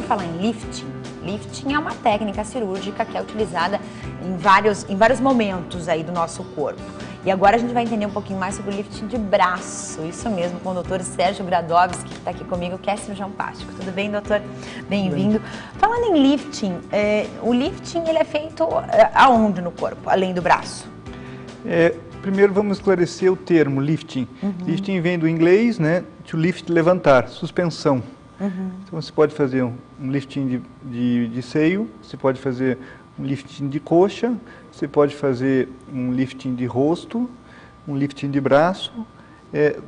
falar em lifting, lifting é uma técnica cirúrgica que é utilizada em vários momentos aí do nosso corpo. E agora a gente vai entender um pouquinho mais sobre o lifting de braço, isso mesmo, com o doutor Sérgio Gradovski, que está aqui comigo, que é cirurgião plástico. Tudo bem, doutor? Bem-vindo. Falando em lifting, o lifting ele é feito aonde no corpo, além do braço? Primeiro vamos esclarecer o termo lifting. Lifting vem do inglês, né? To lift, levantar, suspensão. Então você pode fazer um lifting de seio, você pode fazer um lifting de coxa, você pode fazer um lifting de rosto, um lifting de braço.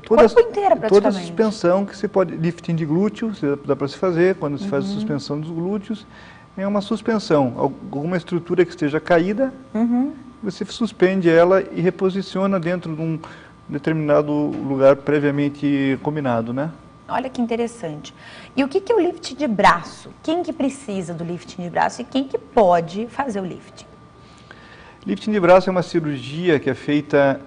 Corpo inteiro, praticamente. Toda a suspensão que você pode... Lifting de glúteo, dá para se fazer quando se faz a suspensão dos glúteos. É uma suspensão, alguma estrutura que esteja caída, você suspende ela e reposiciona dentro de um determinado lugar previamente combinado, né? Olha que interessante. E o que é o lifting de braço? Quem que precisa do lifting de braço e quem que pode fazer o lifting? Lifting de braço é uma cirurgia que é feita...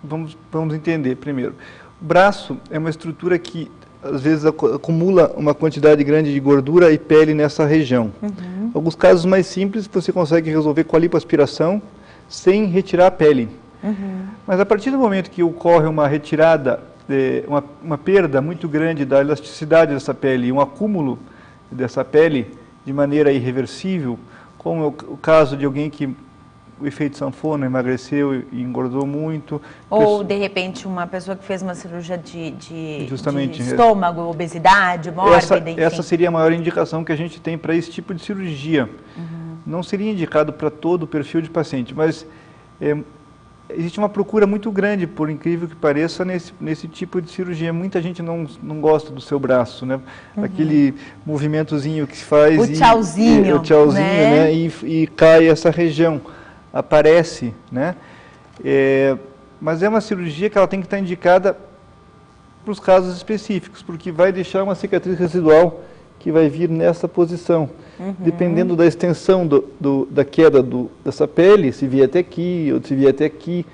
Vamos entender primeiro. O braço é uma estrutura que às vezes acumula uma quantidade grande de gordura e pele nessa região. Alguns casos mais simples você consegue resolver com a lipoaspiração sem retirar a pele. Mas a partir do momento que ocorre uma retirada, uma perda muito grande da elasticidade dessa pele, um acúmulo dessa pele de maneira irreversível, como é o caso de alguém que o efeito sanfona, emagreceu e engordou muito. Ou, de repente, uma pessoa que fez uma cirurgia de Justamente, estômago, obesidade, mórbida, enfim. Essa seria a maior indicação que a gente tem para esse tipo de cirurgia. Não seria indicado para todo o perfil de paciente, mas existe uma procura muito grande, por incrível que pareça, nesse tipo de cirurgia. Muita gente não gosta do seu braço, né? Aquele movimentozinho que se faz... O tchauzinho. O tchauzinho, né? E cai essa região. Aparece, né? Mas é uma cirurgia que ela tem que estar indicada para os casos específicos, porque vai deixar uma cicatriz residual que vai vir nessa posição. Dependendo da extensão da queda dessa pele, se vier até aqui, ou se vier até aqui,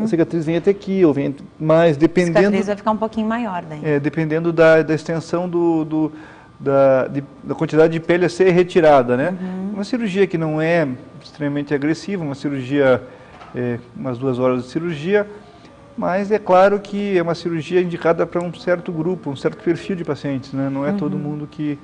a cicatriz vem até aqui, ou vem mais, dependendo... A cicatriz vai ficar um pouquinho maior daí. Dependendo da extensão da quantidade de pele a ser retirada, né? Uma cirurgia que não é extremamente agressiva, uma cirurgia, umas 2 horas de cirurgia, mas é claro que é uma cirurgia indicada para um certo grupo, um certo perfil de pacientes, né? Não é todo mundo que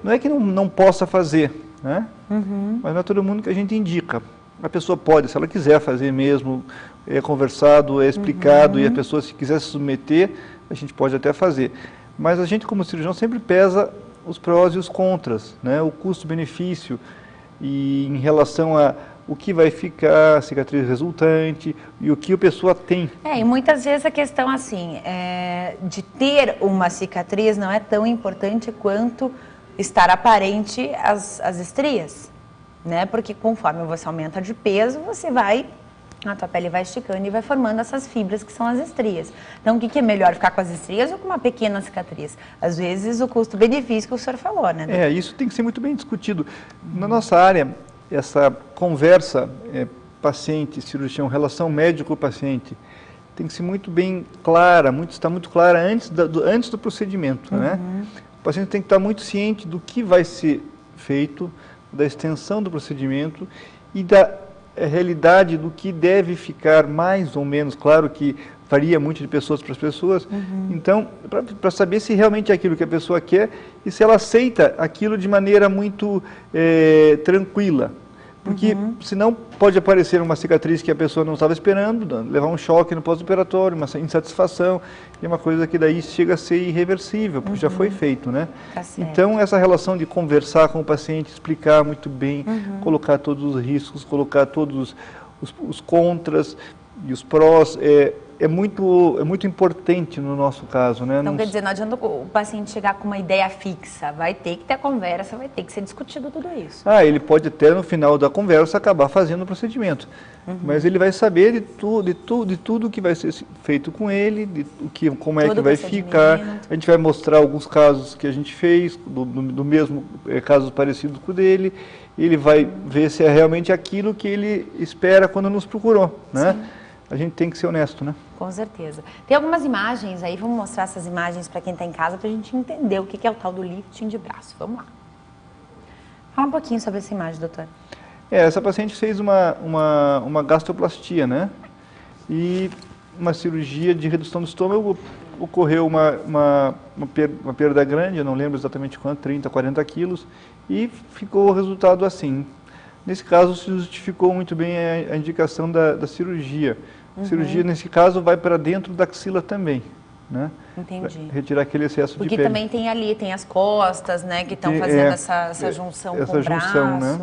não é que não possa fazer, né? Mas não é todo mundo que a gente indica. A pessoa pode, se ela quiser fazer mesmo, é conversado, é explicado, e a pessoa, se quiser se submeter, a gente pode até fazer. Mas a gente, como cirurgião, sempre pesa os prós e os contras, né? O custo-benefício, e em relação a o que vai ficar, a cicatriz resultante, e o que a pessoa tem. E muitas vezes a questão, assim, de ter uma cicatriz não é tão importante quanto estar aparente as estrias, né? Porque conforme você aumenta de peso, a tua pele vai esticando e vai formando essas fibras que são as estrias. Então, o que é melhor, ficar com as estrias ou com uma pequena cicatriz? Às vezes, o custo-benefício que o senhor falou, né? Isso tem que ser muito bem discutido. Na nossa área, essa conversa paciente-cirurgião, relação médico-paciente, tem que ser muito bem clara, está muito clara antes do procedimento, né? O paciente tem que estar muito ciente do que vai ser feito, da extensão do procedimento e da realidade do que deve ficar mais ou menos. Claro que varia muito de pessoas para as pessoas. Então, para saber se realmente é aquilo que a pessoa quer e se ela aceita aquilo de maneira muito tranquila. Porque senão pode aparecer uma cicatriz que a pessoa não estava esperando, levar um choque no pós-operatório, uma insatisfação, e uma coisa que daí chega a ser irreversível, porque já foi feito, né? Então, essa relação de conversar com o paciente, explicar muito bem, colocar todos os riscos, colocar todos os contras e os prós, é muito importante no nosso caso, né? Então, quer dizer, não adianta o paciente chegar com uma ideia fixa, vai ter que ter conversa, vai ter que ser discutido tudo isso. Ele pode até no final da conversa acabar fazendo o procedimento, mas ele vai saber de tudo que vai ser feito com ele, como é que vai ficar. A gente vai mostrar alguns casos que a gente fez, do mesmo casos parecidos com o dele, ele vai ver se é realmente aquilo que ele espera quando nos procurou, né? a gente tem que ser honesto, né? Com certeza. Tem algumas imagens aí, vamos mostrar essas imagens para quem está em casa, para a gente entender o que é o tal do lifting de braço. Vamos lá. Fala um pouquinho sobre essa imagem, doutor. Essa paciente fez uma gastroplastia, né? E uma cirurgia de redução do estômago, ocorreu uma perda grande, eu não lembro exatamente quanto, 30, 40 quilos, e ficou o resultado assim. Nesse caso, se justificou muito bem a indicação da cirurgia. A cirurgia, nesse caso, vai para dentro da axila também, né? Entendi. Pra retirar aquele excesso de pele. Porque também tem ali, tem as costas, né, que estão fazendo essa junção com o braço. Né?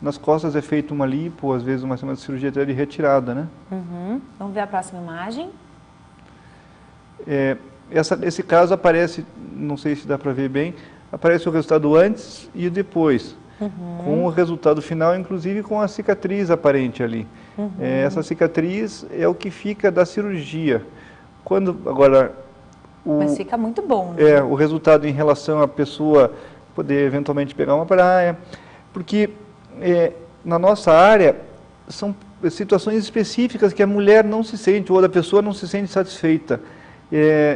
Nas costas é feita uma lipo, às vezes uma cirurgia até de retirada, né? Vamos ver a próxima imagem. Esse caso aparece, não sei se dá para ver bem, aparece o resultado antes e depois. Com o resultado final, inclusive com a cicatriz aparente ali. Essa cicatriz é o que fica da cirurgia. Mas fica muito bom, né? O resultado em relação à pessoa poder eventualmente pegar uma praia, porque na nossa área são situações específicas que a mulher não se sente, ou a pessoa não se sente satisfeita.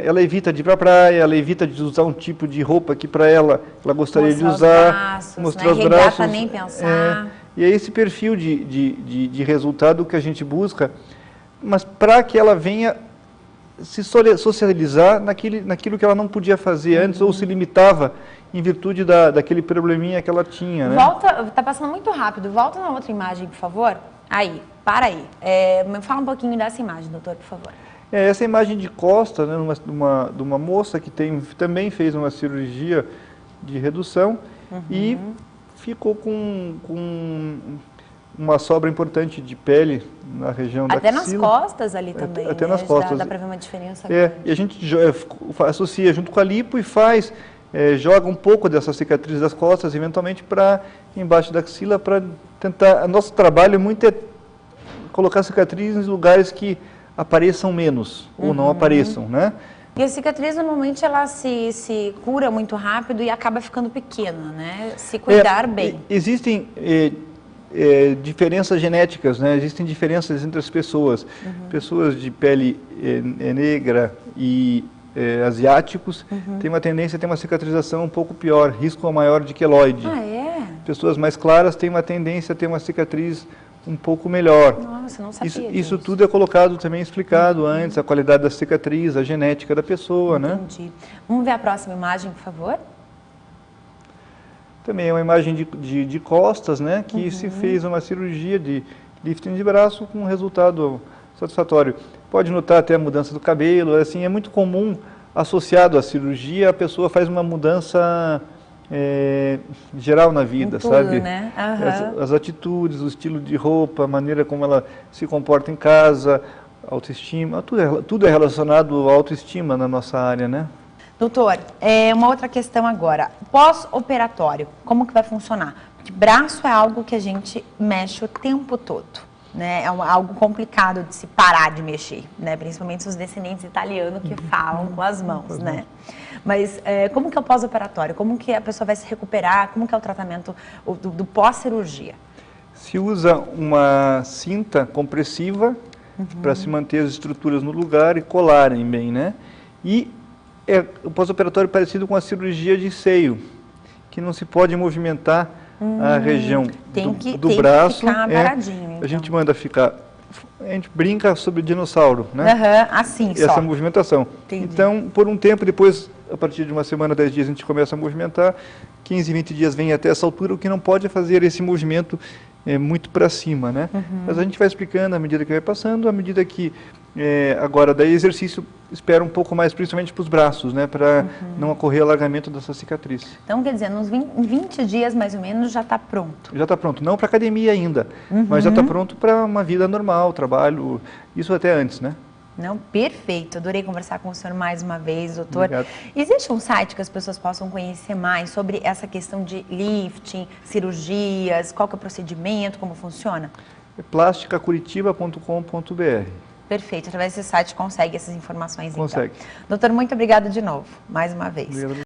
Ela evita de ir para a praia, ela evita de usar um tipo de roupa que para ela gostaria de usar, mostrar os braços, nem pensar. E é esse perfil de resultado que a gente busca, mas para que ela venha se socializar naquilo que ela não podia fazer antes ou se limitava em virtude daquele probleminha que ela tinha, né? Tá passando muito rápido, volta na outra imagem, por favor. Aí, para aí. Fala um pouquinho dessa imagem, doutor, por favor. Essa imagem de costa, né, de uma moça que também fez uma cirurgia de redução e ficou com uma sobra importante de pele na região da axila. Até nas costas ali também, até nas costas. Dá para ver uma diferença e a gente associa junto com a lipo e joga um pouco dessa cicatriz das costas, eventualmente, para embaixo da axila, para tentar... Nosso trabalho muito é colocar cicatrizes em lugares que apareçam menos, ou não apareçam, né? E a cicatriz, normalmente, ela se cura muito rápido e acaba ficando pequena, né? Se cuidar bem. Existem diferenças genéticas, né? Existem diferenças entre as pessoas. Pessoas de pele negra e asiáticos têm uma tendência a ter uma cicatrização um pouco pior, risco maior de queloide. Pessoas mais claras têm uma tendência a ter uma cicatriz um pouco melhor. Nossa, não sabia disso. Isso tudo é colocado também, explicado antes, a qualidade da cicatriz, a genética da pessoa, né? Entendi. Vamos ver a próxima imagem, por favor? Também é uma imagem de costas, né? Que se fez uma cirurgia de lifting de braço com um resultado satisfatório. Pode notar até a mudança do cabelo, assim, é muito comum, associado à cirurgia, a pessoa faz uma mudança geral na vida, tudo, sabe? Né? As atitudes, o estilo de roupa, a maneira como ela se comporta em casa, autoestima, tudo é relacionado à autoestima na nossa área, né? Doutor, uma outra questão agora, pós-operatório, como que vai funcionar? Porque braço é algo que a gente mexe o tempo todo, né? É algo complicado de se parar de mexer, né? Principalmente os descendentes italianos que falam com as mãos, né? Mas como que é o pós-operatório? Como que a pessoa vai se recuperar? Como que é o tratamento do pós-cirurgia? Se usa uma cinta compressiva para se manter as estruturas no lugar e colarem bem, né? E o pós-operatório é parecido com a cirurgia de seio, que não se pode movimentar a região do braço. Tem que ficar paradinho, então. A gente manda ficar... A gente brinca sobre o dinossauro, né? Assim só. Essa movimentação. Entendi. Então, por um tempo, depois, a partir de uma semana, 10 dias, a gente começa a movimentar. 15, 20 dias vem até essa altura, o que não pode é fazer esse movimento muito para cima, né? Mas a gente vai explicando à medida que vai passando, à medida que agora daí exercício espera um pouco mais, principalmente para os braços, né? Para não ocorrer alargamento dessa cicatriz. Então, quer dizer, em 20 dias mais ou menos já está pronto? Já está pronto. Não para academia ainda, mas já está pronto para uma vida normal, trabalho, isso até antes, né? Não, perfeito. Adorei conversar com o senhor mais uma vez, doutor. Obrigado. Existe um site que as pessoas possam conhecer mais sobre essa questão de lifting, cirurgias, qual que é o procedimento, como funciona? É plasticacuritiba.com.br. Perfeito. Através desse site consegue essas informações, Consegue. Então. Doutor, muito obrigado de novo, mais uma vez. Obrigado.